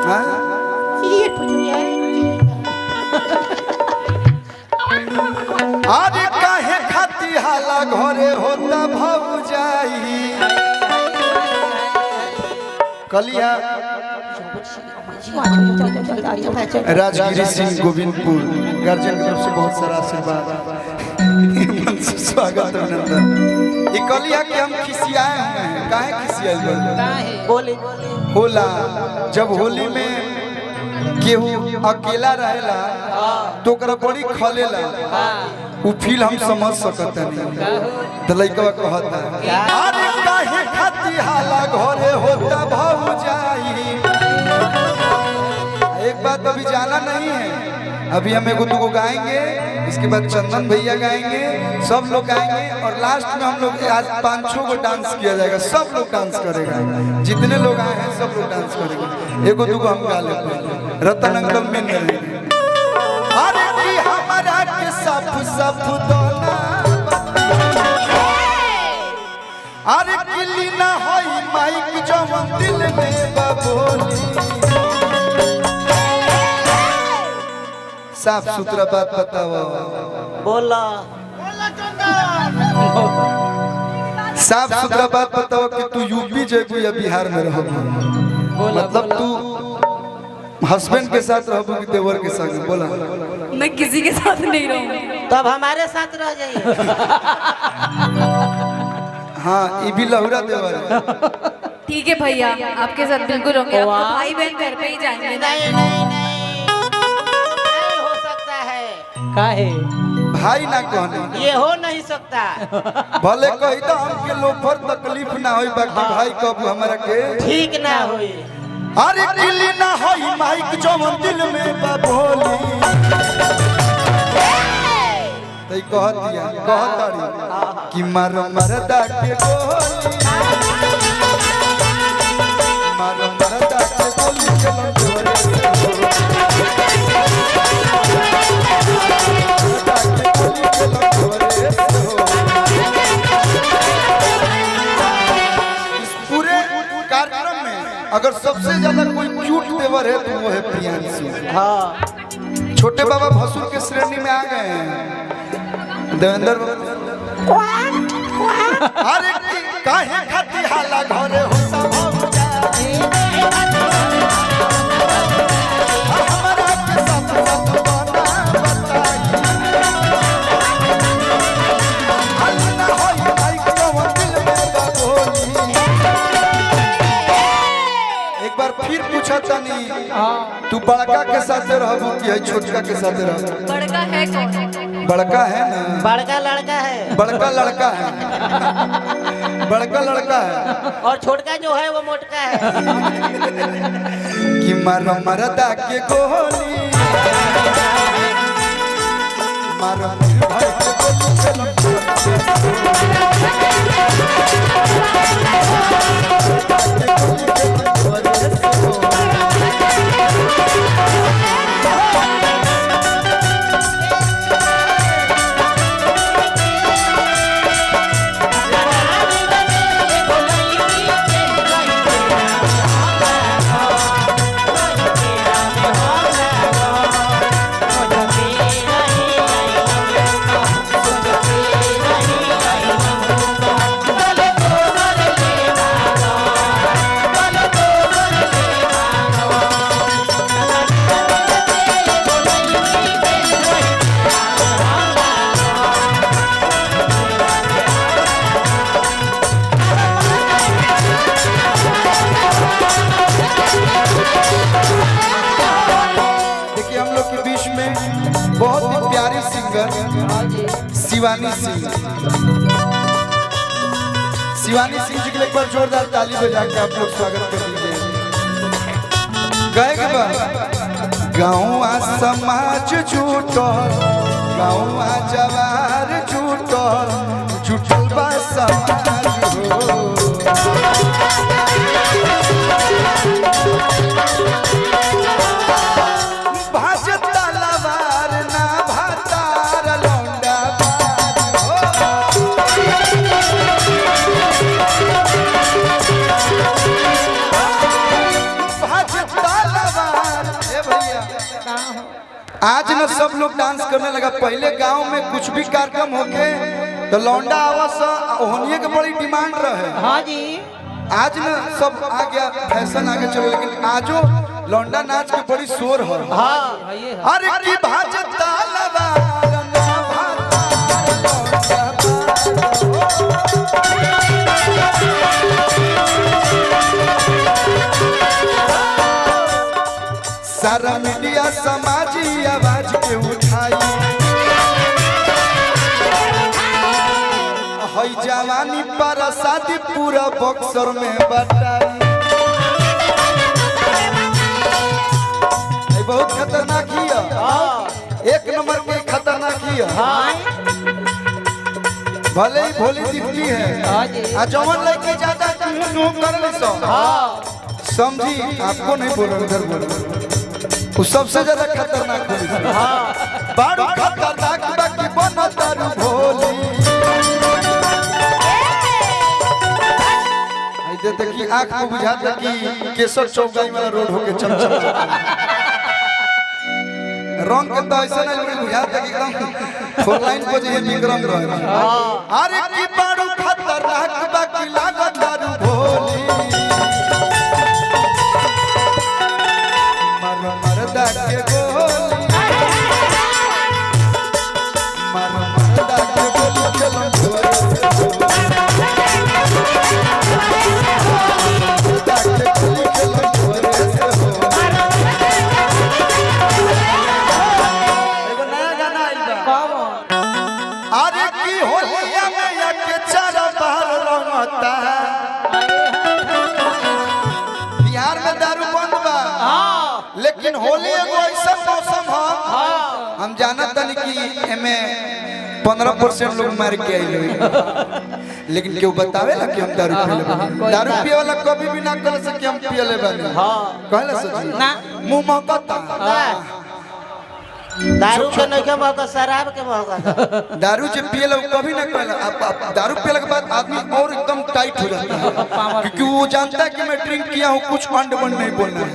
अरे काहे खाती हाला घरे होता भौजाई कलिया राजगिरी सिंह गोविंदपुर गार्जियन की तरफ से बहुत सारा आशीर्वाद स्वागत अभिनंदन। ये कलिया के हम खिसियाए हुए हैं। काहे खिसियाए बोले होला जब होली में केहू अकेला रहेला तो ओकरा बड़ी खलेला उ फील हम समझ सकत नहीं। तो लइकवा कहता अरे काहे खाती हाला घरे होता भौजाई। एक बात अभी जाना नहीं है, अभी हम एगो दुगो गाएंगे, इसके बाद चंदन भैया गाएंगे, सब लोग गाएंगे और लास्ट में हम लोग आज 5-6 को डांस किया जाएगा। सब लोग डांस करेगा, जितने लोग आए हैं सब लोग डांस करेंगे। एगो दुगो हम गा लेते रतन अंकल में नहीं। अरे की हमारा के सफ सफ दोना अरे किली ना होई माइक जो दिल में बबोली। साफ सुथरा बात बताओ, बोला साफ सुथरा बात बताओ कि तू यूपी जेबू या बिहार में रहोगे, मतलब तू हस्बैंड के साथ रहोगे कि देवर के साथ? बोला मैं किसी के साथ नहीं रहूंगी। तब हमारे साथ रह जाइए। हाँ ये भी लहुरा देवर है। ठीक है भैया, आपके साथ बिल्कुल होंगे। आप तो भाई बहन घर पे ही जाएंगे। नहीं नहीं नहीं हो सकता है। काहे भाई ना कहने ये हो नहीं सकता। भले कही तो हमके लोफर तकलीफ ना होई, बाकी भाई कब हमरा के ठीक ना होई। अरे किली ना होई माइक जो दिल में बबोली। तई कहतारी कि मार मरदा के गोली, मार मरदा के गोली चलन जोरे इस पूरे कार्यक्रम में अगर सबसे ज्यादा कोई क्यूट देवर है तो वो है प्रियांशु। हाँ छोटे बाबा भसुर के श्रेणी में आ गए हैं। देवेंद्र अरे काहे खाती हाला घरे होता भौजाई। हमरा के साथ साथ बना बताई। हल्ला होई माइक जो दिल में बबोली। एक बार फिर पूछा तनी तू बड़का के साथ रहबू कि है छोटका के साथ रहबू? बड़का है कौन? बड़का है ना, बड़का लड़का है। बड़का लड़का है, बड़का लड़का है और छोटका जो है वो मोटका है। कि मार मरदा के गोली, मार भाई के गोली चलो शिवानी सिंह। शिवानी सिंह जी के लिए एक बार जोरदार ताली बजा के आप लोग स्वागत कर दीजिए। गए के बाद गाँव समाज झूठल, गाँव जवार झूठल, झूठल बा समाज हो। आज न सब लोग डांस करने लगा। पहले गांव में कुछ भी कार्यक्रम होके तो लौंडा आवास होनिए के बड़ी डिमांड रहे। हाँ जी। आज न सब आ गया, फैशन आगे चलो, लेकिन आजो लौंडा नाच के बड़ी शोर है। हाँ अरे की भाजता लवा सारा मीडिया समाजी आवाज के उठाई, हई जवानी पर शादी पूरा बक्सर में बटाई। बहुत खतरनाक है, एक नंबर के खतरनाक है। भले ही भोली दिखती है, आ जवन लड़की ज्यादा कर ले समझी, आपको नहीं बोल रहा, उधर बोल रहा, वो सबसे ज्यादा खतरनाक है। बारू खतरनाक बाकी बनो तारू भोली। ऐसे देखिए आँख को बुझाता कि केसर चौकाई वाला रोड होके चमचम रंग के तो ऐसा नहीं बुझाता कि एकदम फोर लाइन पर जे विक्रम रहे। अरे की बारू खतरनाक बाकी लागत तारू भोली। मर मरदा के गोली, मर मरदा के गोली चलो छोरे से मरदा के गोली चलो छोरे से हो। एगो नया गाना आइल बा। अरे की होलिया में एक चारा बाहर रंगता। बिहार में दारू बंद बा, लेकिन होली एगो ऐसा मौसम है, हम जानत नहीं कि एमे 15% लोग मार के आइल, लेकिन क्यों बतावे ला कि हम दारू पीले। दारू पिए वाला कभी भी ना कह सके हम पियले बानी। कहला सच ना मुंह महकता। दारू के नहीं के मौका, शराब के मौका। दारू जो पिए लोग कभी ना कहला। आप दारू पिए के बाद आदमी और एकदम टाइट हो जाता है, क्योंकि वो जानता है कि मैं ड्रिंक किया हूँ, कुछ अंड बंड नहीं बोलना है।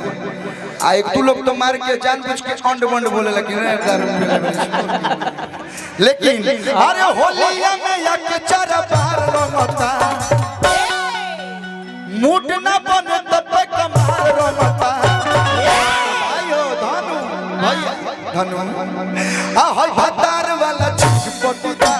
एक दो लोग तो मार के जानबूझ के अंड बंड बोले, लेकिन दारू लेकिन अरे होलिया में एक चारा बार रंगता। मूड ना बने तब पे कमाल रंगता। आयो धनु भैया धनु आ होय भतार वाला चीज पटीदा।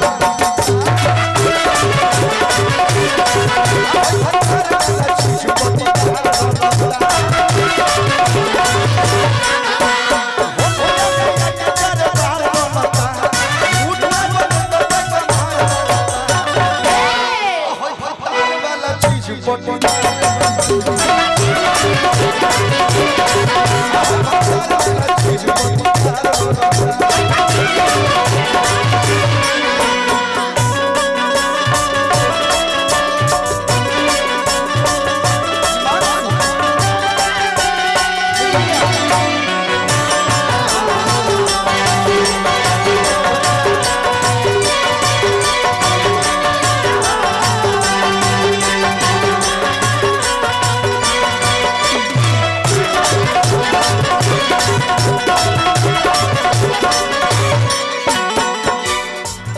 भतार वाला चीज पटीदा।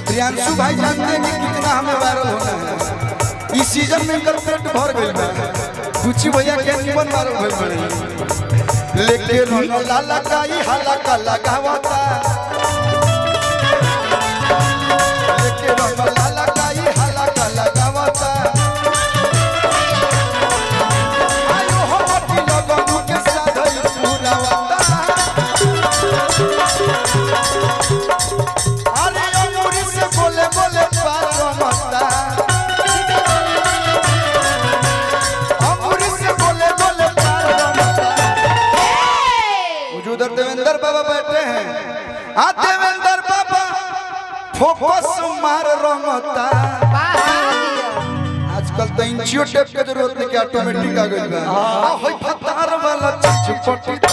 प्रियांशु भाई जानते हैं कि कितना हमें वायरल होना है। इस सीजन में इनका पेट भर गई है। कुछ भैया के जीवन वायरल भइल बड़े, लेके रोनो लाला काई हाला का लगावता। लेके रोनो लाला काई हाला का लगावता। आयो हो मटी लगनु के साधई पुरावता। बोले बोले पार रमता। अमृत से बोले बोले पार रमता। उधर देवेंद्र बाबा बैठे हैं। आ देवेंद्र बाबा फोकस मार रमता। आजकल तो इंचियो टेप के जरूरत नहीं, कि ऑटोमेटिक आ गई बा। आ होय भतार वाला चीज पटीदा।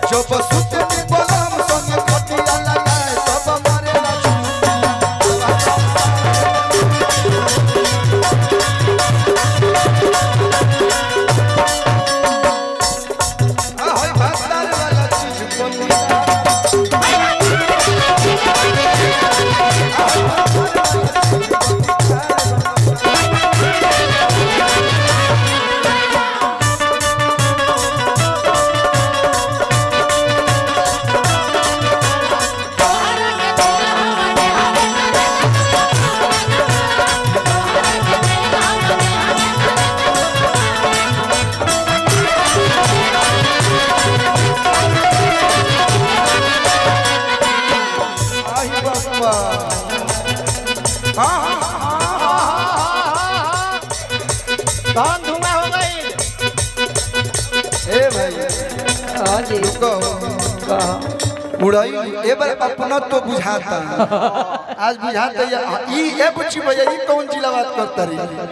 जो बसुत निबलम संग उड़ाई ए बार अपना तो बुझाता आज बुझाता ये बुच्ची भैया ये कौन सी बात करता रही